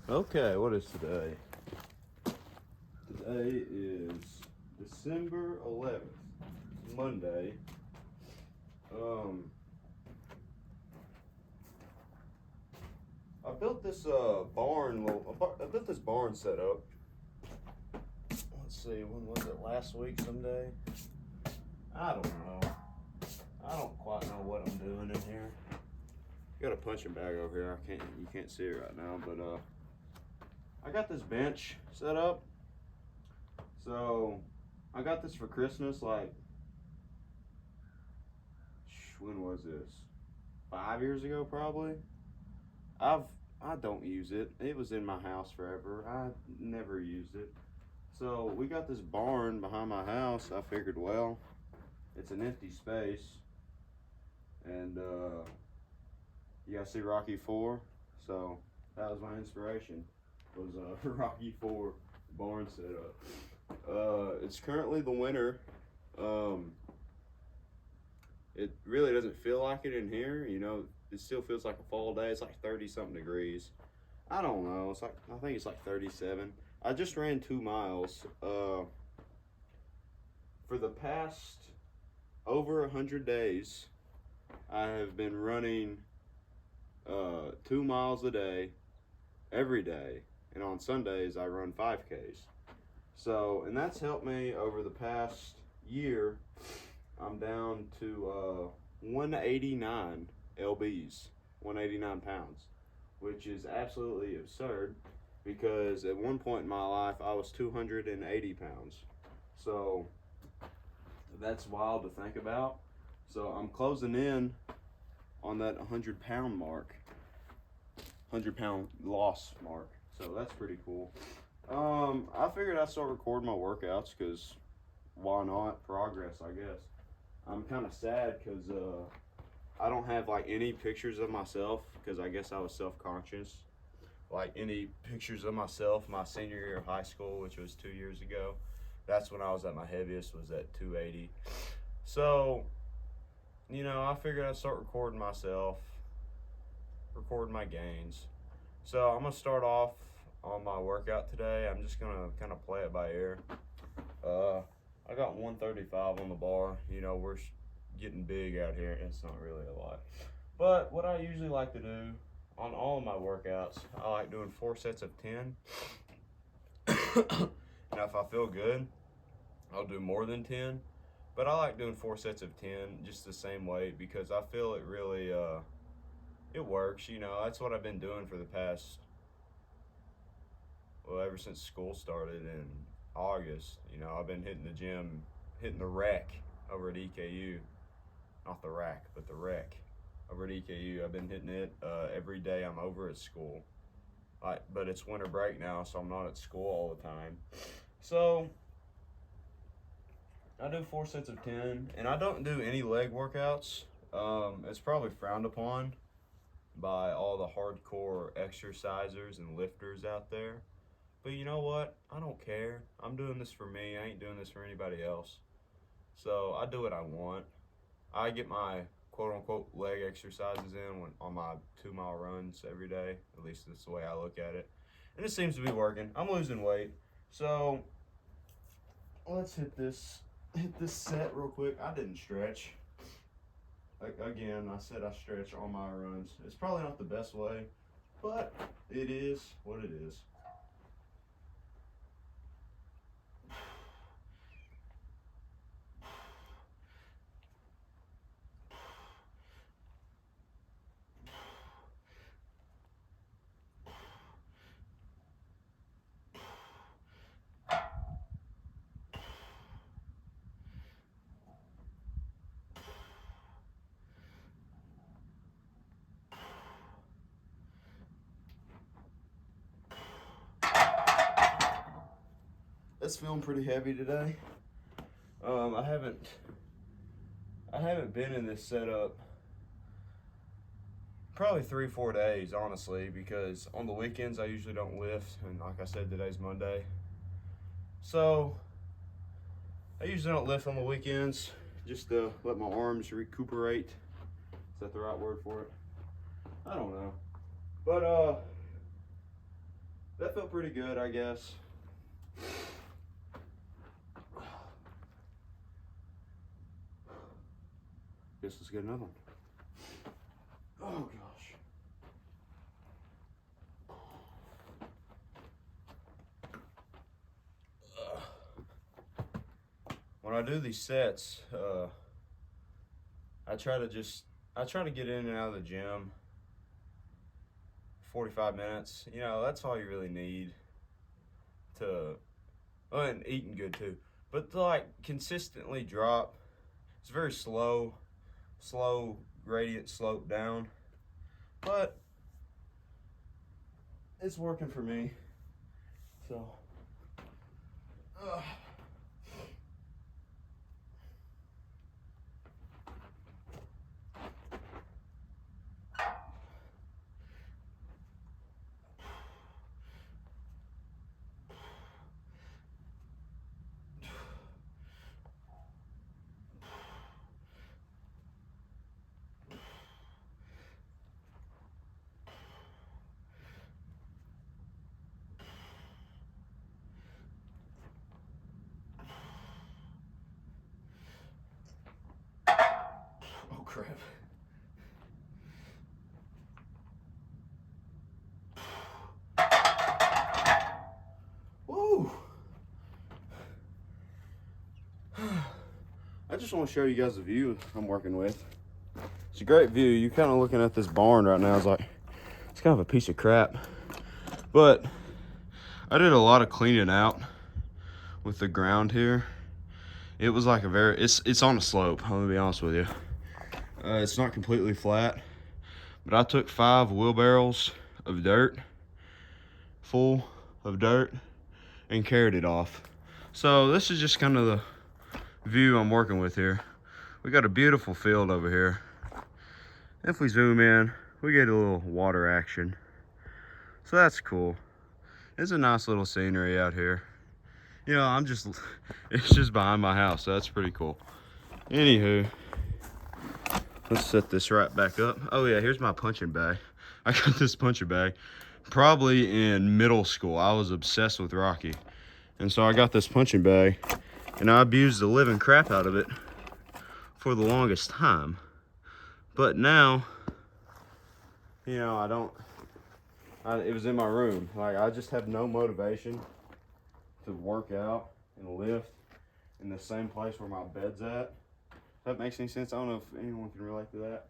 Okay, what is today? Today is December 11th, Monday. I built this I built this barn setup. Let's see, when was it? Last week someday? I don't know. I don't quite know what I'm doing in here. Got a punching bag over here. You can't see it right now, but I got this bench set up. So I got this for Christmas, like, when was this? 5 years ago, probably. I don't use it. It was in my house forever. I never used it. So we got this barn behind my house. I figured, well, it's an empty space, and you guys see Rocky 4? So that was my inspiration. Was Rocky 4 barn setup. It's currently the winter. It really doesn't feel like it in here. It still feels like a fall day. It's like 30 something degrees. I don't know. I think it's like 37. I just ran 2 miles. For the past over 100 days, I have been running 2 miles a day, every day, and on Sundays I run 5Ks. So, and that's helped me over the past year. I'm down to 189 lbs, 189 pounds, which is absolutely absurd because at one point in my life I was 280 pounds. So that's wild to think about. So I'm closing in on that 100-pound mark, 100-pound loss mark. So that's pretty cool. I figured I'd start recording my workouts because why not? Progress, I guess. I'm kind of sad because I don't have like any pictures of myself because I guess I was self-conscious. Like any pictures of myself my senior year of high school, which was 2 years ago. That's when I was at my heaviest, was at 280. So, I figured I'd start recording myself, recording my gains. So I'm gonna start off on my workout today. I'm just gonna kind of play it by ear. I got 135 on the bar. We're getting big out here. It's not really a lot. But what I usually like to do on all of my workouts, I like doing 4 sets of 10. And if I feel good, I'll do more than 10. But I like doing 4 sets of 10 just the same weight because I feel it really, it works. That's what I've been doing for the past, well, ever since school started in August. I've been hitting the gym, hitting the rec over at EKU. Not the rack, but the rec over at EKU. I've been hitting it every day I'm over at school. But it's winter break now, so I'm not at school all the time. So I do 4 sets of 10, and I don't do any leg workouts. It's probably frowned upon by all the hardcore exercisers and lifters out there. But you know what? I don't care. I'm doing this for me. I ain't doing this for anybody else. So I do what I want. I get my quote-unquote leg exercises in on my 2-mile runs every day. At least that's the way I look at it. And it seems to be working. I'm losing weight. So let's hit this set real quick. I didn't stretch. Again, I said I stretch on my runs. It's probably not the best way, but it is what it is. It's feeling pretty heavy today. I haven't been in this setup probably 3-4 days, honestly, because on the weekends I usually don't lift, and like I said, today's Monday. So I usually don't lift on the weekends, just to let my arms recuperate. Is that the right word for it? I don't know. But that felt pretty good, I guess. Guess let's get another one. Oh gosh. When I do these sets, I try to get in and out of the gym 45 minutes. You know, that's all you really need to, and eating good too. But to like consistently drop, it's very slow gradient slope down. But it's working for me. So, oh crap. Woo! I just want to show you guys the view I'm working with. It's a great view. You're kind of looking at this barn right now. It's like, it's kind of a piece of crap. But I did a lot of cleaning out with the ground here. It was like it's on a slope, I'm gonna be honest with you. It's not completely flat, but I took 5 wheelbarrows of dirt, full of dirt, and carried it off. So this is just kind of the view I'm working with here. We got a beautiful field over here. If we zoom in, we get a little water action. So that's cool. It's a nice little scenery out here. You know, it's just behind my house, so that's pretty cool. Anywho, let's set this right back up. Oh yeah, here's my punching bag. I got this punching bag probably in middle school. I was obsessed with Rocky. And so I got this punching bag, and I abused the living crap out of it for the longest time. But now, you know, it was in my room. Like, I just have no motivation to work out and lift in the same place where my bed's at. If that makes any sense. I don't know if anyone can relate to that.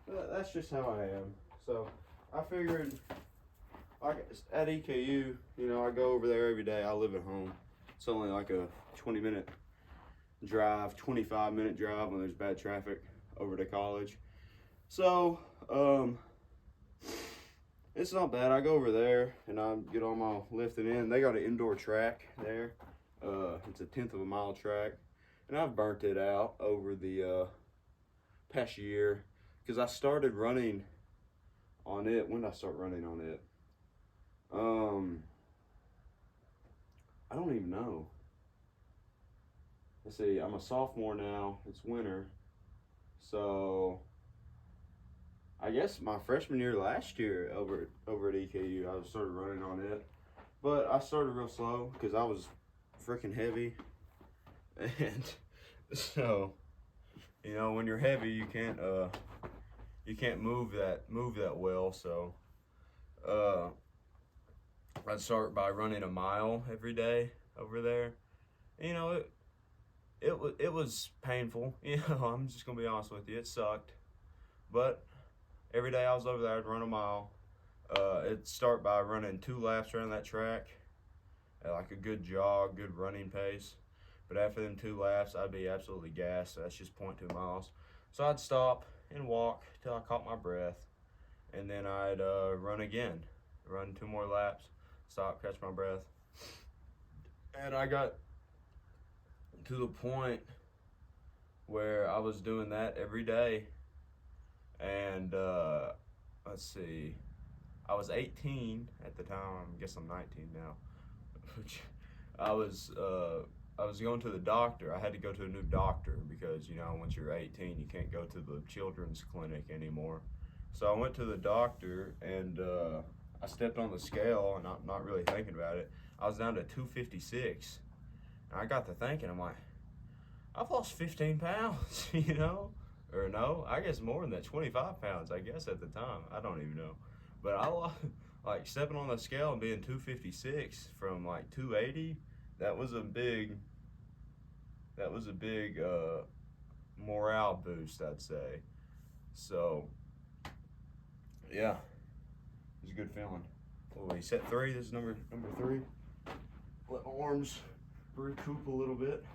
But that's just how I am. So I figured, like at EKU, you know, I go over there every day. I live at home. It's only like a 20-minute drive, 25-minute drive when there's bad traffic over to college. So, it's not bad. I go over there and I get all my lifting in. They got an indoor track there. It's a 1/10 of a mile track. And I've burnt it out over the past year because I started running on it. When did I start running on it? I don't even know. Let's see, I'm a sophomore now. It's winter. So I guess my freshman year last year over at EKU, I started running on it. But I started real slow because I was freaking heavy. And so, you know, when you're heavy, you can't move that well. So I'd start by running a mile every day over there. And, you know, it was painful. You know, I'm just gonna be honest with you, it sucked. But every day I was over there, I'd run a mile. It'd start by running 2 laps around that track at like a good jog, good running pace. But after them 2 laps, I'd be absolutely gassed. So that's just 0.2 miles. So I'd stop and walk till I caught my breath. And then I'd run again. Run 2 more laps, stop, catch my breath. And I got to the point where I was doing that every day. And let's see, I was 18 at the time. I guess I'm 19 now. I was going to the doctor. I had to go to a new doctor because, you know, once you're 18, you can't go to the children's clinic anymore. So I went to the doctor and I stepped on the scale and not really thinking about it. I was down to 256. And I got to thinking, I'm like, I've lost 15 pounds, you know? Or no, I guess more than that, 25 pounds, I guess at the time. I don't even know. But I lost, like stepping on the scale and being 256 from like 280, that was a big morale boost, I'd say. So, yeah, it was a good feeling. Oh, we set 3. This is number 3. Let my arms recoup a little bit.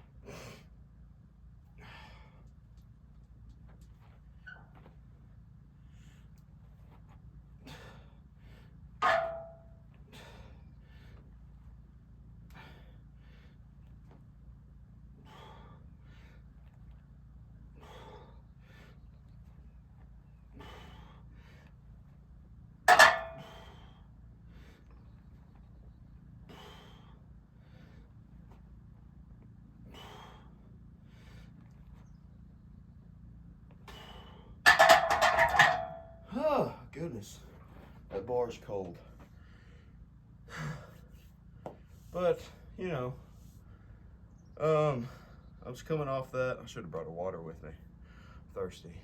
Oh, goodness. That bar's cold. But, you know, I was coming off that. I should have brought a water with me. I'm thirsty.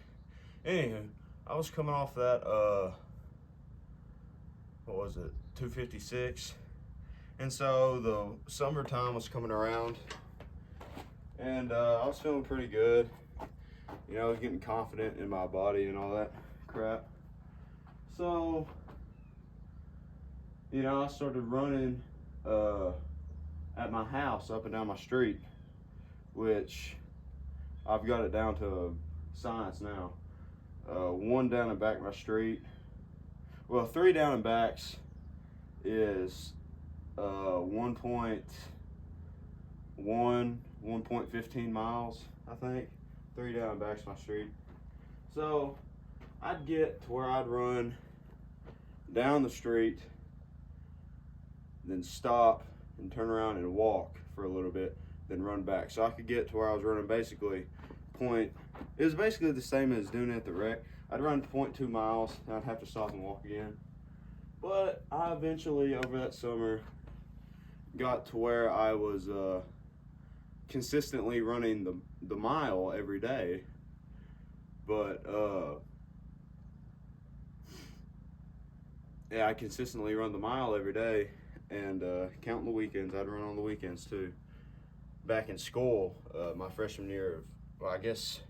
Anywho, I was coming off that, what was it, 256. And so the summertime was coming around. And I was feeling pretty good. You know, I was getting confident in my body and all that crap. So, you know, I started running at my house up and down my street, which I've got it down to science now. 1 down and back my street. Well, 3 down and backs is 1.15 miles, I think. 3 down and back's my street. So I'd get to where I'd run down the street, then stop and turn around and walk for a little bit, then run back. So I could get to where I was running basically it was basically the same as doing it at the rec. I'd run 0.2 miles and I'd have to stop and walk again. But I eventually, over that summer, got to where I was consistently running the mile every day. But yeah, I consistently run the mile every day, and counting the weekends, I'd run on the weekends too. Back in school, my freshman year of, well, I guess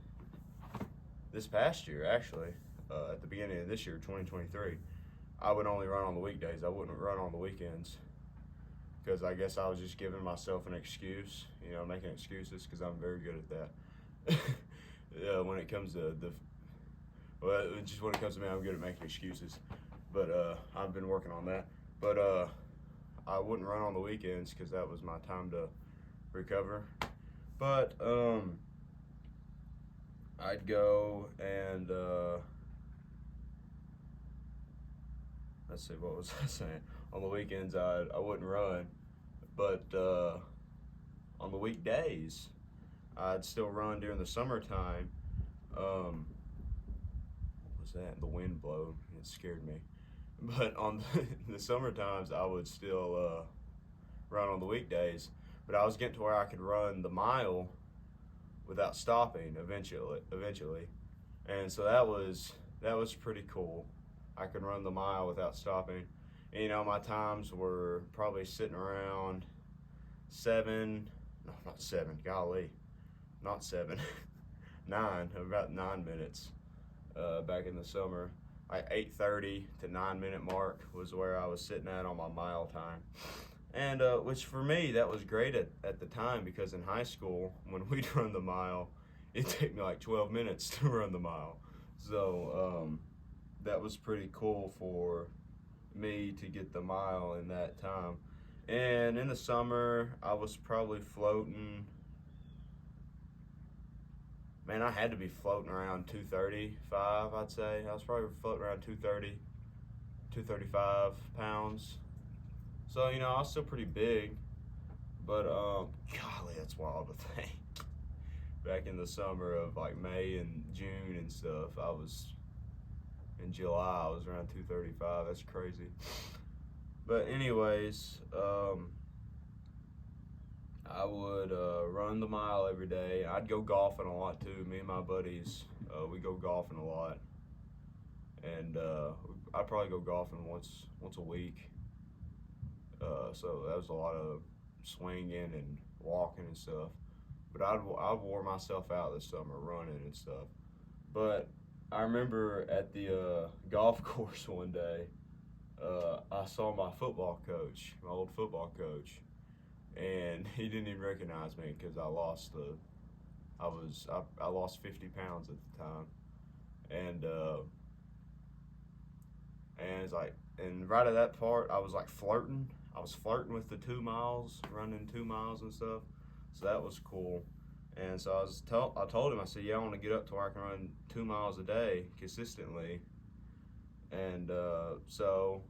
this past year actually, at the beginning of this year, 2023, I would only run on the weekdays. I wouldn't run on the weekends because I guess I was just giving myself an excuse, you know, making excuses, because I'm very good at that. When it comes to just when it comes to me, I'm good at making excuses. But I've been working on that. But I wouldn't run on the weekends because that was my time to recover. But I'd go and let's see, what was I saying? On the weekends, I wouldn't run, but on the weekdays, I'd still run during the summertime. What was that? The wind blowed. It scared me. But on the summer times, I would still run on the weekdays. But I was getting to where I could run the mile without stopping eventually. And so that was pretty cool. I could run the mile without stopping. And, you know, my times were probably sitting around 9, about 9 minutes back in the summer. Like 8:30 to 9-minute mark was where I was sitting at on my mile time. And which for me, that was great at the time, because in high school, when we'd run the mile, it'd take me like 12 minutes to run the mile. So that was pretty cool for me to get the mile in that time. And in the summer, I was probably floating. Man, I had to be floating around 235, I'd say. I was probably floating around 230, 235 pounds. So, you know, I was still pretty big. But, golly, that's wild to think. Back in the summer of like May and June and stuff, in July, I was around 235. That's crazy. But anyways, I would run the mile every day. I'd go golfing a lot too. Me and my buddies, we go golfing a lot, and I'd probably go golfing once a week. So that was a lot of swinging and walking and stuff. But I wore myself out this summer running and stuff. But I remember at the golf course one day, I saw my football coach, my old football coach, and he didn't even recognize me because I lost 50 pounds at the time, and it's like, and right at that part I was like flirting. I was flirting with the 2 miles, running 2 miles and stuff. So that was cool. And so I told him, I said, yeah, I want to get up to where I can run 2 miles a day consistently. And so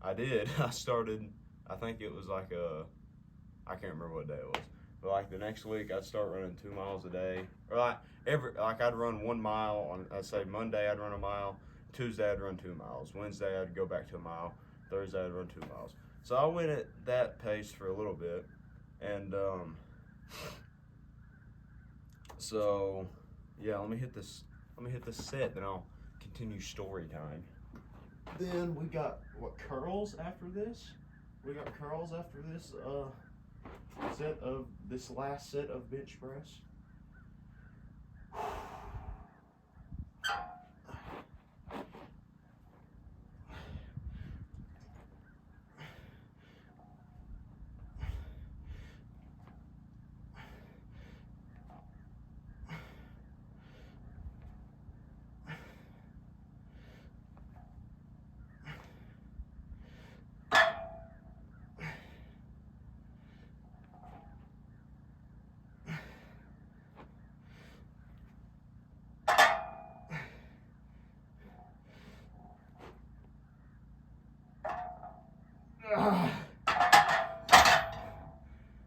I did. I started, I think it was like I can't remember what day it was, but like the next week I'd start running 2 miles a day. Or like I'd run 1 mile on, I'd say Monday I'd run a mile, Tuesday I'd run 2 miles, Wednesday I'd go back to a mile, Thursday I'd run 2 miles. So I went at that pace for a little bit, and so yeah, let me hit this set, then I'll continue story time. Then we got curls after this. We got curls after this this last set of bench press.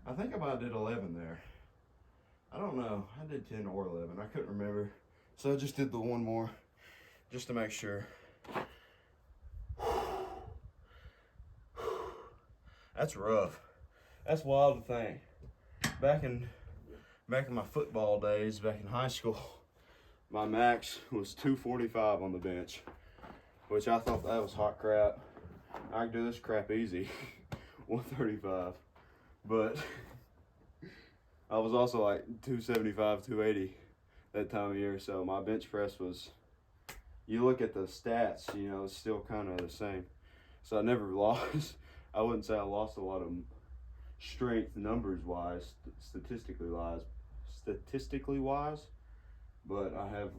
I think I about did 11 there. I don't know. I did 10 or 11. I couldn't remember. So I just did the one more just to make sure. That's rough. That's wild to think. Back in my football days, back in high school, my max was 245 on the bench, which I thought that was hot crap. I can do this crap easy, 135. But I was also like 275, 280 that time of year. So my bench press was, you look at the stats, you know, it's still kind of the same. So I never lost. I wouldn't say I lost a lot of strength numbers wise, statistically wise, but I have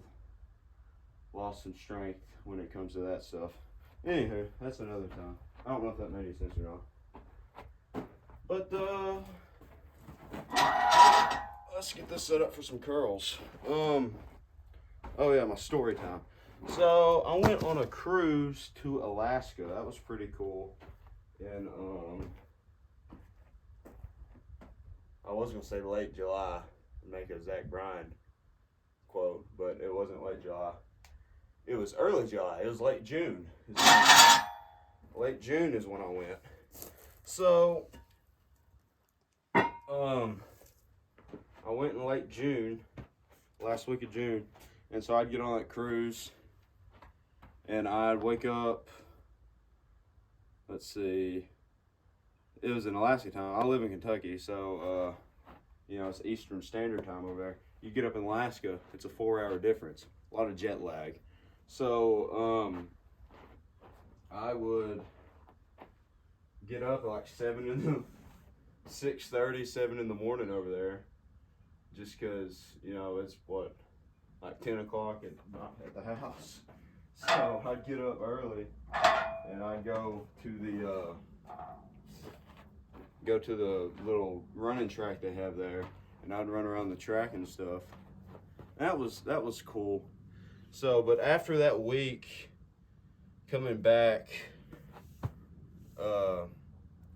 lost some strength when it comes to that stuff. Anywho, that's another time. I don't know if that made any sense or not. But let's get this set up for some curls. Oh yeah, my story time. So I went on a cruise to Alaska. That was pretty cool. And I was gonna say late July, make a Zach Bryan quote, but it wasn't late July. It was early July. It was late June. Late June is when I went. So I went in late June, last week of June, and so I'd get on that cruise, and I'd wake up. Let's see. It was in Alaska time. I live in Kentucky, so you know, it's Eastern Standard Time over there. You get up in Alaska, it's a 4-hour difference. A lot of jet lag. So I would get up at like 6:30, 7 in the morning over there, just because, you know, it's what, like 10 o'clock at the house. So I'd get up early and I'd go to the little running track they have there, and I'd run around the track and stuff. That was cool. So, but after that week, coming back,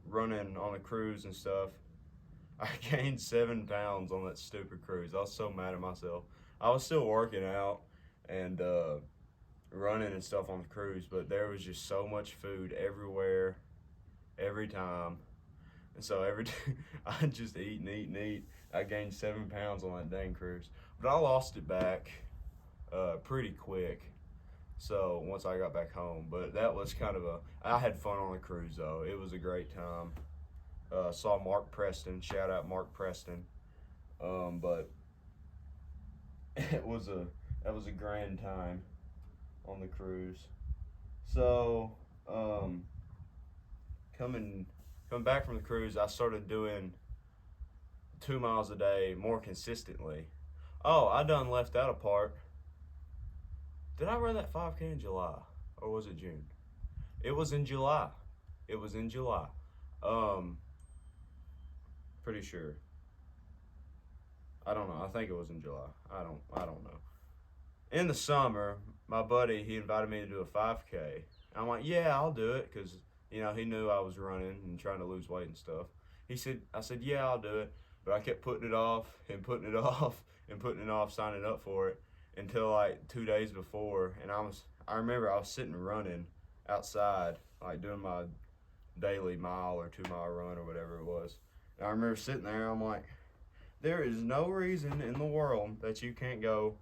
running on a cruise and stuff, I gained 7 pounds on that stupid cruise. I was so mad at myself. I was still working out and running and stuff on the cruise, but there was just so much food everywhere. every time. And so every day I just eat and eat and eat. I gained 7 pounds on that dang cruise, but I lost it back pretty quick. So once I got back home, but that was kind of I had fun on the cruise though. It was a great time. Saw Mark Preston. Shout out Mark Preston. But that was a grand time on the cruise. So coming back from the cruise, I started doing 2 miles a day more consistently. Oh, I done left out a part. Did I run that 5K in July or was it June? It was in July. It was in July. Pretty sure. I don't know. I think it was in July. I don't know. In the summer, my buddy, he invited me to do a 5K. I'm like, yeah, I'll do it, because he knew I was running and trying to lose weight and stuff. I said, yeah, I'll do it, but I kept putting it off and putting it off and putting it off, signing up for it until like 2 days before. And I remember I was sitting running outside, like doing my daily mile or 2 mile run or whatever it was. And I remember sitting there, I'm like, there is no reason in the world that you can't go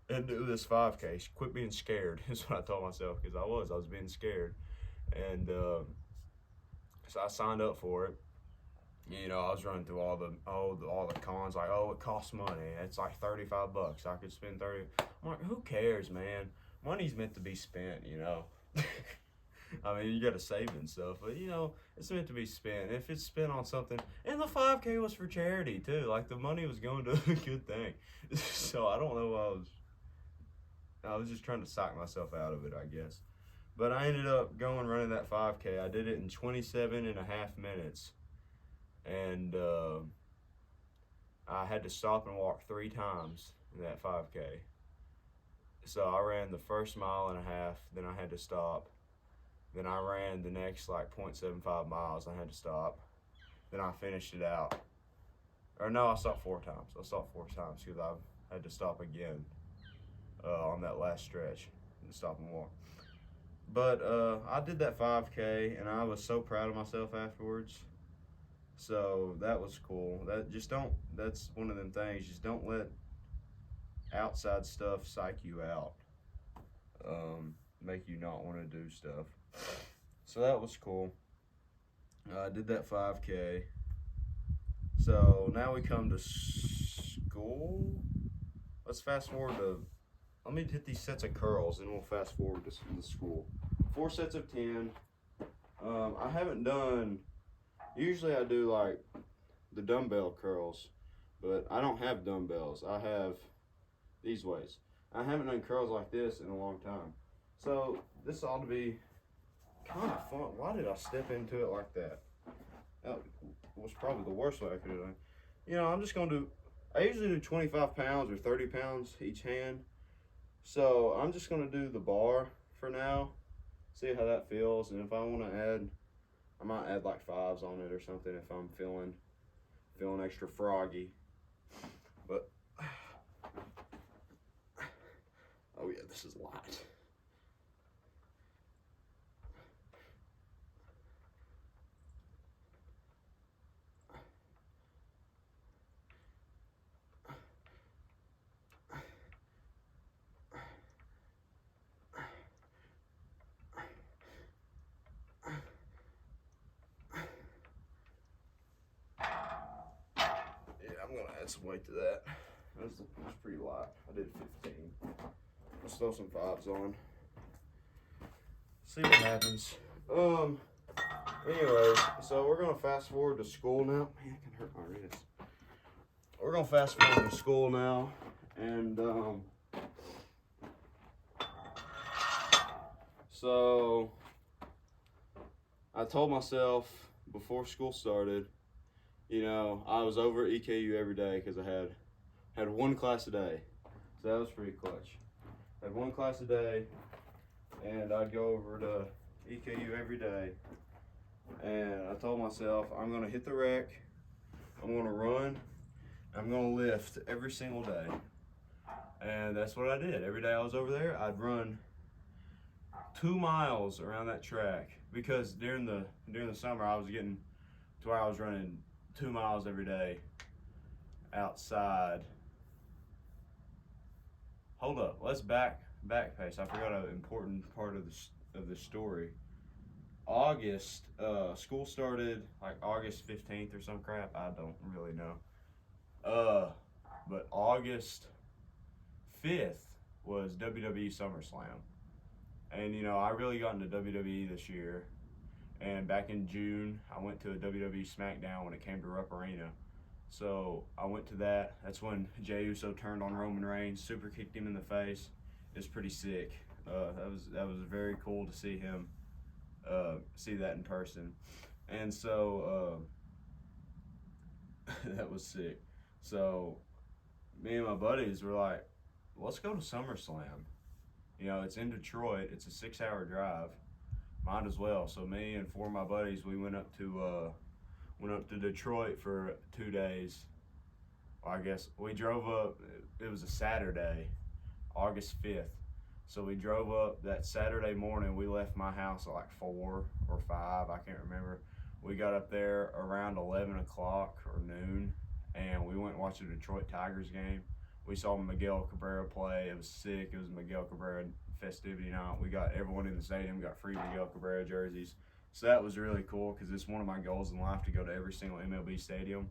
and do this 5K. Quit being scared is what I told myself, because I was being scared. And so I signed up for it. I was running through all the cons, like, oh, it costs money. It's like $35. I could spend 30. I'm like, who cares, man? Money's meant to be spent, I mean, you got to save and stuff, but it's meant to be spent. If it's spent on something, and the 5K was for charity too. Like, the money was going to a good thing. So I don't know. I was just trying to psych myself out of it, I guess. But I ended up running that 5K. I did it in 27 and a half minutes. And I had to stop and walk 3 times in that 5K. So I ran the first mile and a half, then I had to stop. Then I ran the next like 0.75 miles. I had to stop. Then I finished it out. Or no, I stopped 4 times. I stopped 4 times because I had to stop again on that last stretch and stop and walk. But I did that 5K and I was so proud of myself afterwards. So that was cool. That's one of them things. Just don't let outside stuff psych you out. Make you not want to do stuff. So that was cool. I did that 5K. So now we come to school. Let's fast forward let me hit these sets of curls and we'll fast forward to the school. 4 sets of 10. I haven't done, usually I do like the dumbbell curls, but I don't have dumbbells. I have these weights. I haven't done curls like this in a long time. So this ought to be kind of fun. Why did I step into it like that? That was probably the worst way I could have done. I'm just going to I usually do 25 pounds or 30 pounds each hand. So I'm just going to do the bar for now, see how that feels. And if I want to add, I might add like 5s on it or something if I'm feeling extra froggy. But, oh yeah, this is light. I'm gonna add some weight to that. That's pretty light. I did 15. Let's throw some 5s on. See what happens. Anyway, so we're gonna fast forward to school now. Man, it can hurt my wrist. We're gonna fast forward to school now, and so I told myself before school started, I was over at EKU every day because I had 1 class a day. So that was pretty clutch. I had 1 class a day, and I'd go over to EKU every day. And I told myself, I'm going to hit the rec, I'm going to run, I'm going to lift every single day. And that's what I did. Every day I was over there, I'd run 2 miles around that track because during the summer I was getting to where I was running 2 miles every day outside. Hold up, let's back pace. I forgot an important part of the story. August, school started like August 15th or some crap. I don't really know. But August 5th was WWE SummerSlam. And you know, I really got into WWE this year. And back in June, I went to a WWE SmackDown when it came to Rupp Arena. So I went to that. That's when Jey Uso turned on Roman Reigns, super kicked him in the face. It was pretty sick. That was very cool to see him, see that in person. And so that was sick. So me and my buddies were like, let's go to SummerSlam. You know, it's in Detroit. It's a 6-hour drive. Might as well. So me and 4 of my buddies, we went up to Detroit for 2 days. Well, I guess we drove up. It was a Saturday, August 5th. So we drove up that Saturday morning. We left my house at like 4 or 5. I can't remember. We got up there around 11 o'clock or noon, and we went and watched the Detroit Tigers game. We saw Miguel Cabrera play. It was sick. It was Miguel Cabrera festivity night. We got everyone in the stadium got free Miguel Cabrera jerseys. So that was really cool because it's one of my goals in life to go to every single MLB stadium.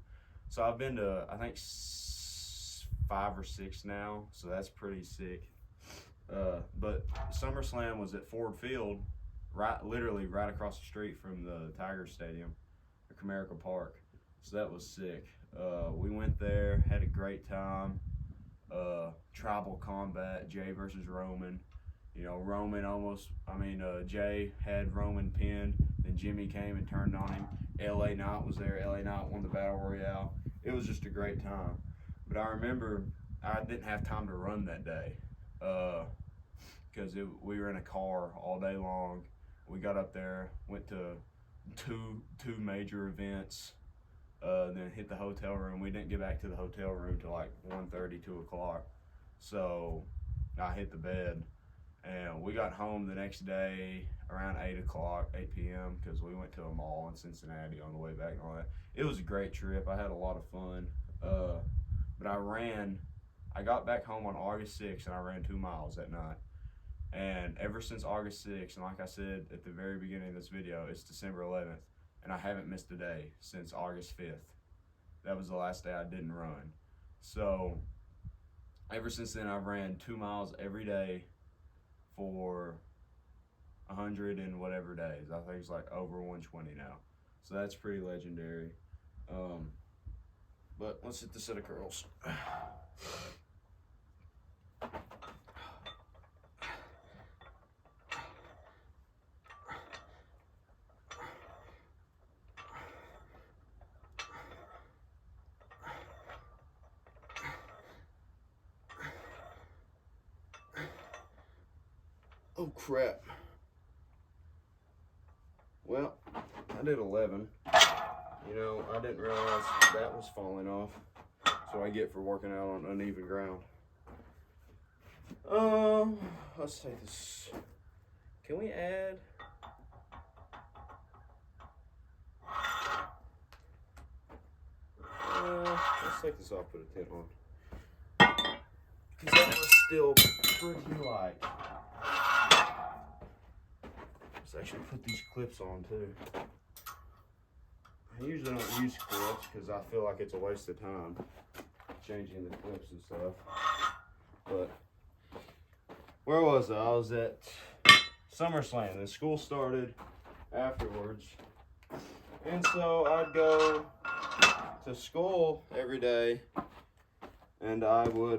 So I've been to, I think, 5 or 6 now. So that's pretty sick. But SummerSlam was at Ford Field, literally right across the street from the Tigers Stadium, or Comerica Park. So that was sick. We went there, had a great time. Tribal combat, Jey versus Roman. You know, Jey had Roman pinned, then Jimmy came and turned on him. LA Knight was there. LA Knight won the Battle Royale. It was just a great time. But I remember I didn't have time to run that day because we were in a car all day long. We got up there, went to two major events, then hit the hotel room. We didn't get back to the hotel room till like 1:30, 2 o'clock. So I hit the bed. And we got home the next day around 8 p.m. because we went to a mall in Cincinnati on the way back and all that. It was a great trip. I had a lot of fun. But I got back home on August 6th and I ran 2 miles that night. And ever since August 6th, and like I said at the very beginning of this video, it's December 11th. And I haven't missed a day since August 5th. That was the last day I didn't run. So ever since then, I've ran 2 miles every day for 100 and whatever days. I think it's like over 120 now. So that's pretty legendary. But let's hit the set of curls. Oh crap. Well, I did 11. You know, I didn't realize that was falling off. So I get for working out on uneven ground. Let's take this. Can we add? Let's take this off, put a 10 on. Because that was still pretty light. Let's actually put these clips on too. I usually don't use clips because I feel like it's a waste of time changing the clips and stuff. But where was I? I was at SummerSlam. The school started afterwards. And so I'd go to school every day and I would,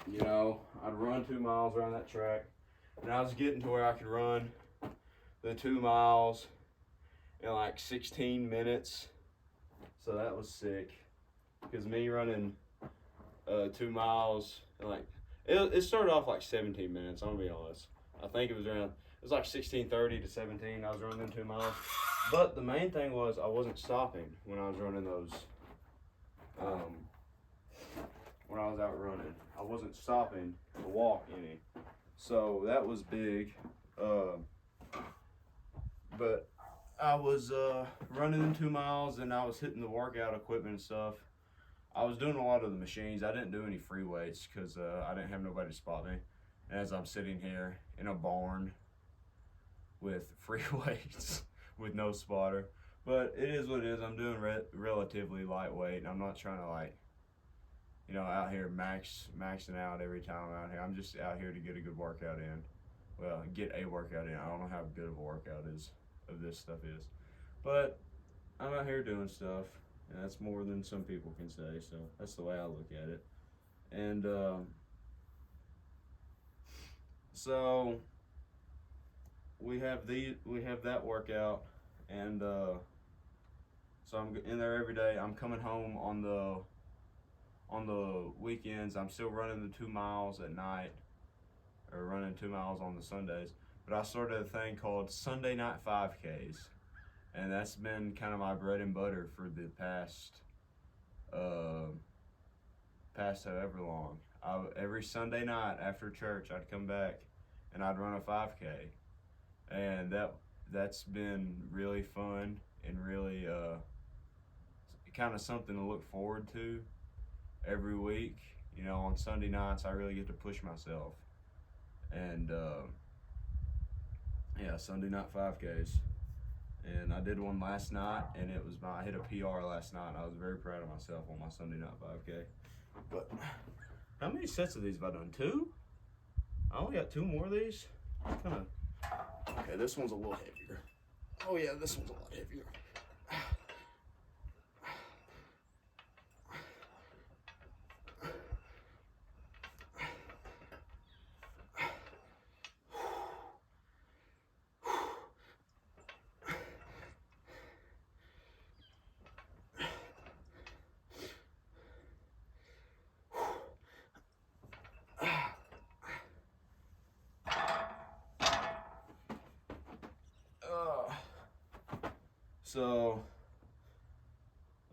you know, I'd run 2 miles around that track. And I was getting to where I could run the 2 miles in like 16 minutes. So that was sick. Because me running 2 miles, and like, it started off like 17 minutes, I'm gonna be honest. I think it was like 16:30 to 17, I was running them 2 miles. But the main thing was I wasn't stopping when I was running those, when I was out running. I wasn't stopping to walk any. So that was big. But I was running in 2 miles and I was hitting the workout equipment and stuff. I was doing a lot of the machines. I didn't do any free weights because I didn't have nobody to spot me. And as I'm sitting here in a barn with free weights with no spotter. But it is what it is. I'm doing relatively lightweight. I'm not trying to out here maxing out every time I'm out here. I'm just out here to get a good workout in. Well, get a workout in. I don't know how good of a workout of this stuff is. But I'm out here doing stuff. And that's more than some people can say, so that's the way I look at it. And so we have that workout, and so I'm in there every day. I'm coming home on the weekends. I'm still running the 2 miles at night, or running 2 miles on the Sundays. But I started a thing called Sunday Night 5Ks. And that's been kind of my bread and butter for the past however long. Every Sunday night after church, I'd come back and I'd run a 5K, and that's been really fun and really kind of something to look forward to every week. On Sunday nights, I really get to push myself, and Sunday night 5Ks. And I did one last night, and I hit a PR last night. I was very proud of myself on my Sunday night 5K. But how many sets of these have I done? 2? I only got 2 more of these. Okay, this one's a little heavier. Oh yeah, this one's a lot heavier. So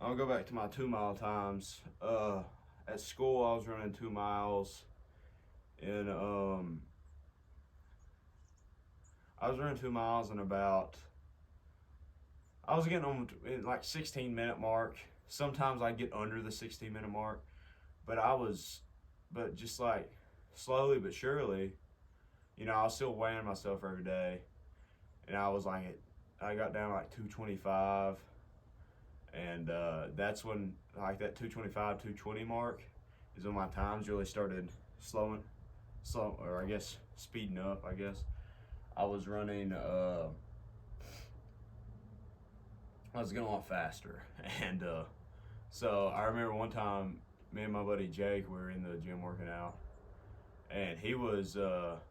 I'll go back to my 2 mile times. At school, I was running 2 miles, and I was running 2 miles in I was getting on in like 16-minute mark. Sometimes I get under the 16-minute mark, but just like slowly but surely, I was still weighing myself every day, and I got down to like 225, and that's when like that 225, 220 mark is when my times really started or I guess speeding up. I guess I was running. I was going a lot faster, and so I remember one time me and my buddy Jake were in the gym working out, and he was in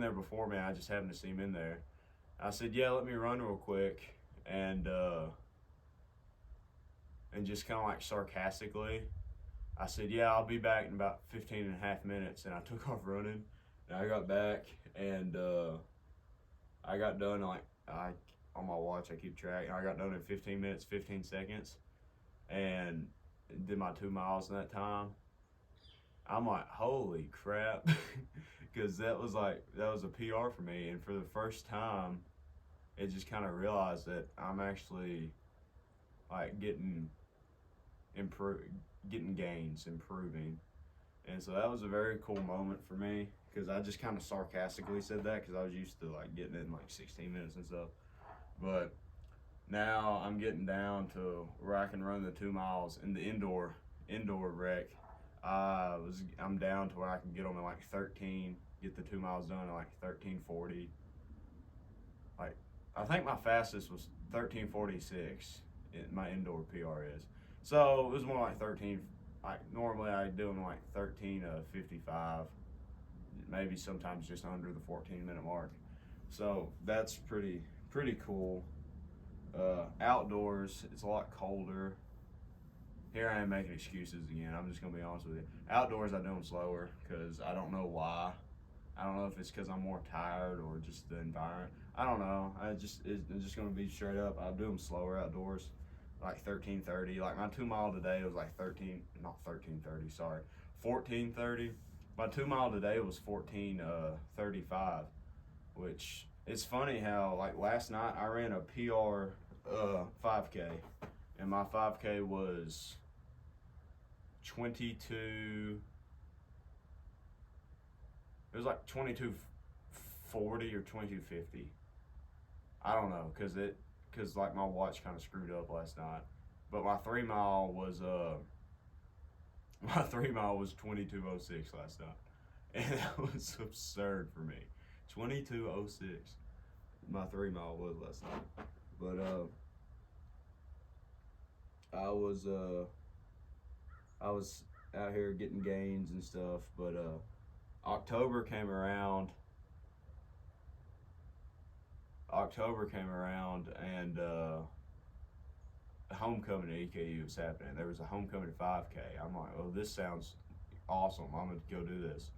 there before me. I just happened to see him in there. I said, yeah, let me run real quick, and just kind of like sarcastically, I said, yeah, I'll be back in about 15 and a half minutes, and I took off running, and I got back, and I got done on my watch, I keep track, and I got done in 15 minutes, 15 seconds, and did my 2 miles in that time. I'm like, holy crap, because that was a PR for me, and for the first time, it just kind of realized that I'm actually like getting gains, improving, and so that was a very cool moment for me, because I just kind of sarcastically said that because I was used to like getting it in like 16 minutes and stuff, but now I'm getting down to where I can run the 2 miles in the indoor rec. I'm down to where I can get them in like 13, get the 2 miles done in like 13:40. Like, I think my fastest was 13:46. My indoor PR is. So it was more like 13. Like normally I do them like 13:55, maybe sometimes just under the 14-minute mark. So that's pretty cool. Outdoors, it's a lot colder. Here I am making excuses again. I'm just gonna be honest with you. Outdoors, I do them slower because I don't know why. I don't know if it's because I'm more tired or just the environment. I don't know. It's just gonna be straight up. I'll do them slower outdoors, like 13:30. Like my 2 mile today was like 14:30. My 2 mile today was 14:35, which It's funny how like last night I ran a PR 5K, and my 5K was 22. It was like 22:40 or 22:50. I don't know, cause like my watch kind of screwed up last night. But my 3 mile was my 3 mile was 22:06 last night, and that was absurd for me. 22:06. My 3 mile was last night, but I was uh I was out here getting gains and stuff, but October came around. October came around, and homecoming at EKU was happening. There was a homecoming 5K. I'm like, oh, this sounds awesome. I'm gonna go do this.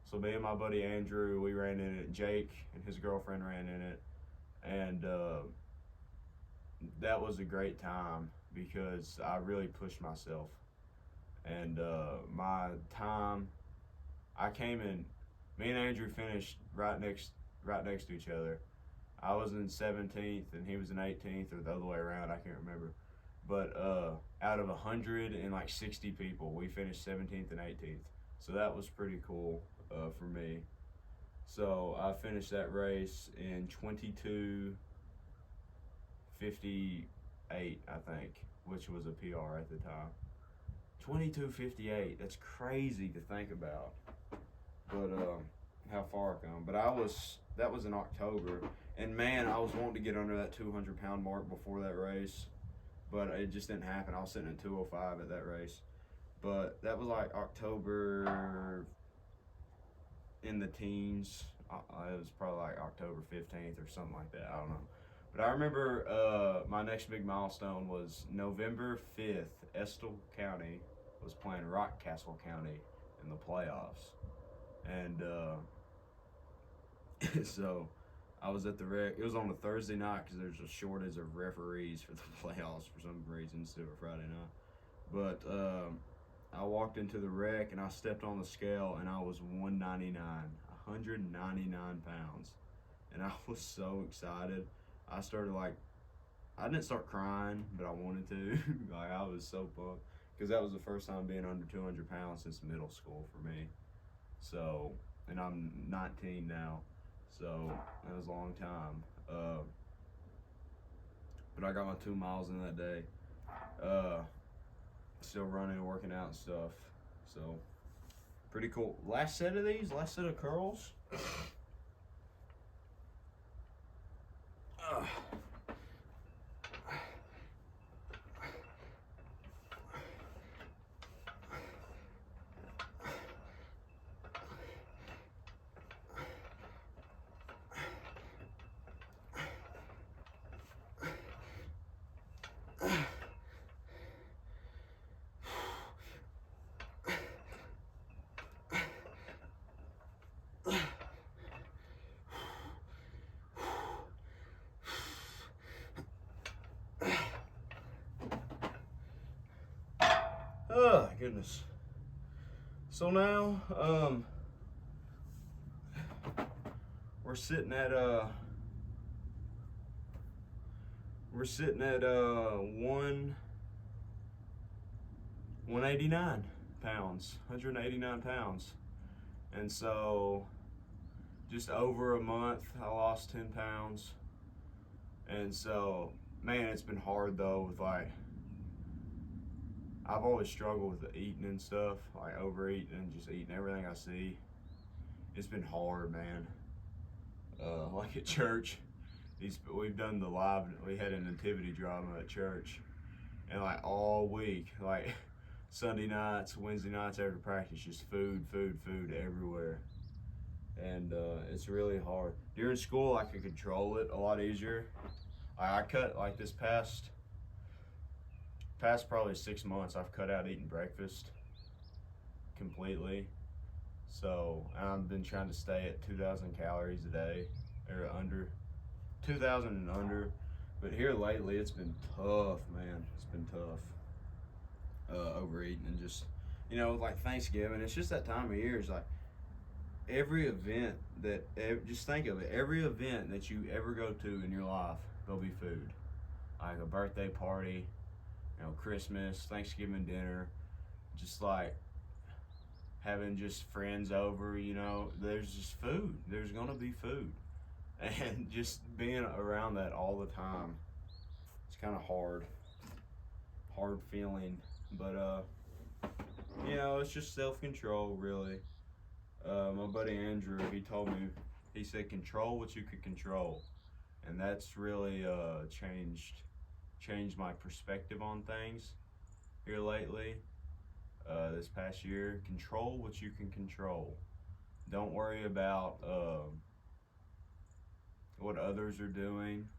So me and my buddy Andrew, we ran in it. Jake and his girlfriend ran in it, and that was a great time because I really pushed myself. And my time, I came in. Me and Andrew finished right next to each other. I was in 17th and he was in 18th, or the other way around. I can't remember. But out of 160 people, we finished 17th and 18th. So that was pretty cool for me. So I finished that race in 22:58, I think, which was a PR at the time. 22:58. That's crazy to think about. But how far I come. But that was in October, and man, I was wanting to get under that 200-pound mark before that race, but it just didn't happen. I was sitting at 205 at that race, but that was like October in the teens. It was probably like October 15th or something like that. I don't know. But I remember my next big milestone was November 5th. Estill County was playing Rockcastle County in the playoffs. And so I was at the rec. It was on a Thursday night because there's a shortage of referees for the playoffs for some reason instead of a Friday night. But I walked into the rec and I stepped on the scale and I was 199 pounds. And I was so excited. I didn't start crying, but I wanted to. Like, I was so pumped because that was the first time being under 200 pounds since middle school for me. So, and I'm 19 now, so that was a long time. But I got my 2 miles in that day. Still running and working out and stuff. So, pretty cool. Last set of curls. Oh, goodness. So now, we're sitting at 189 pounds, 189 pounds. And so just over a month, I lost 10 pounds. And so, man, it's been hard though with like, I've always struggled with eating and stuff, like overeating and just eating everything I see. It's been hard, man. Like at church, we've done we had a nativity drama at church, and like all week, like Sunday nights, Wednesday nights after practice, just food everywhere. And it's really hard. During school, I could control it a lot easier. I cut like this past probably 6 months, I've cut out eating breakfast completely. So I've been trying to stay at 2,000 calories a day, or under 2,000 and under. But here lately, it's been tough, man. It's been tough. Overeating and just, like Thanksgiving. It's just that time of year. It's like every event just think of it. Every event that you ever go to in your life, there'll be food. Like a birthday party, Christmas, Thanksgiving dinner, just like having just friends over, there's just food. There's gonna be food. And just being around that all the time, it's kind of hard feeling. But, it's just self-control, really. My buddy Andrew, he told me, he said, control what you could control. And that's really changed my perspective on things here lately. This past year, control what you can control. Don't worry about what others are doing.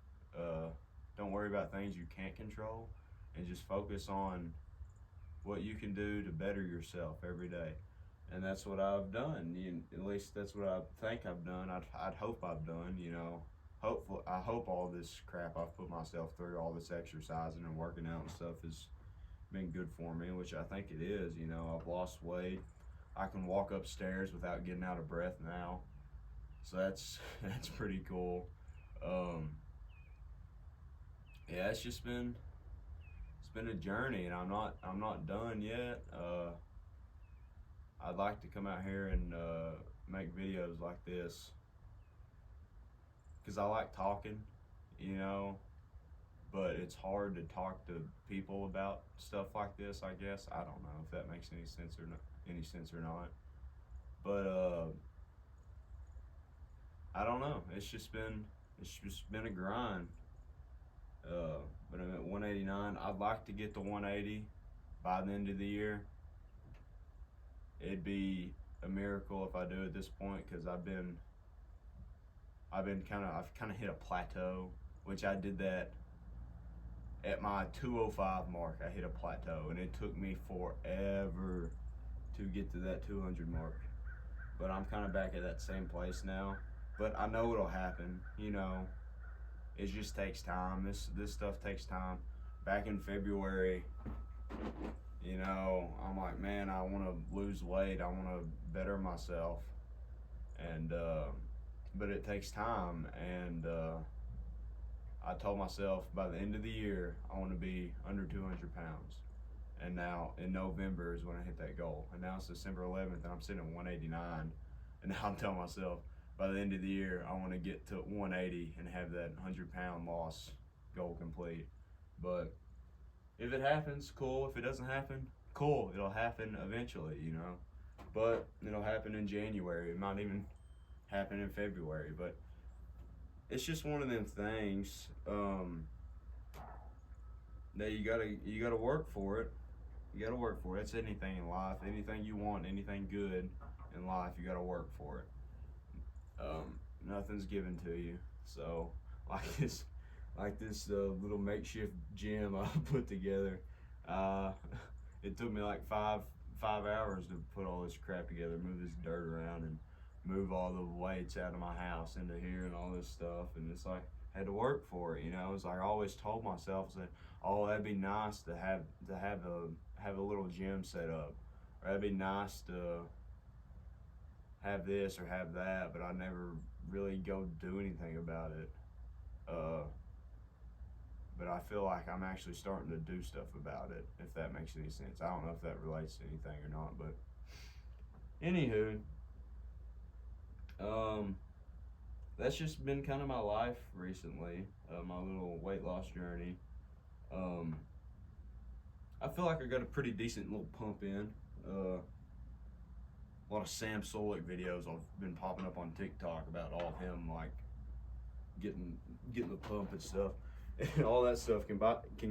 Don't worry about things you can't control, and just focus on what you can do to better yourself every day. And that's what I've done. At least that's what I think I've done. I'd hope I've done. I hope all this crap I've put myself through, all this exercising and working out and stuff, has been good for me, which I think it is. I've lost weight. I can walk upstairs without getting out of breath now, so that's pretty cool. Yeah, it's been a journey, and I'm not done yet. I'd like to come out here and make videos like this, because I like talking, but it's hard to talk to people about stuff like this, I guess. I don't know if that makes any sense or not. But I don't know. It's just been a grind. But I'm at 189. I'd like to get to 180 by the end of the year. It'd be a miracle if I do at this point, because I've kind of hit a plateau, which I did that at my 205 mark. I hit a plateau, and it took me forever to get to that 200 mark. But I'm kind of back at that same place now. But I know it'll happen. It just takes time. This stuff takes time. Back in February, I'm like, man, I want to lose weight. I want to better myself. And but it takes time. And I told myself by the end of the year, I want to be under 200 pounds. And now in November is when I hit that goal. And now it's December 11th, and I'm sitting at 189. And now I'm telling myself, by the end of the year, I want to get to 180 and have that 100-pound loss goal complete. But if it happens, cool. If it doesn't happen, cool. It'll happen eventually, But it'll happen in January. It might even happen in February. But it's just one of them things that you gotta work for it. You gotta work for it. It's anything in life. Anything you want, anything good in life, you gotta work for it. Nothing's given to you. So like this little makeshift gym I put together, it took me like five hours to put all this crap together, move this dirt around, and move all the weights out of my house into here and all this stuff. And it's like, I had to work for it. It's like I always told myself that, oh, that'd be nice to have a little gym set up, or that'd be nice to have this or have that, but I never really go do anything about it. But I feel like I'm actually starting to do stuff about it, if that makes any sense. I don't know if that relates to anything or not, but anywho, that's just been kind of my life recently, my little weight loss journey. I feel like I got a pretty decent little pump in. A lot of Sam Sulek videos have been popping up on TikTok about all of him, like getting the pump and stuff. And all that stuff can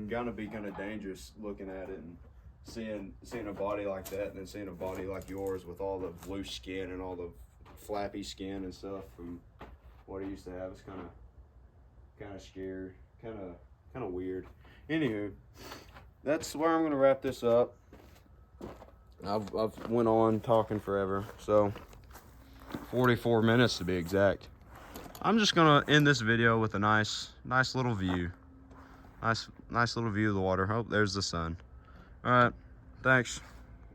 kind of be dangerous, looking at it and seeing a body like that, and then seeing a body like yours with all the loose skin and all the flappy skin and stuff from what I used to have. It's kind of scary, kind of weird. Anywho, that's where I'm gonna wrap this up. I've went on talking forever, so 44 minutes to be exact. I'm just gonna end this video with a nice little view. Nice little view of the water. Oh, there's the sun. All right, thanks.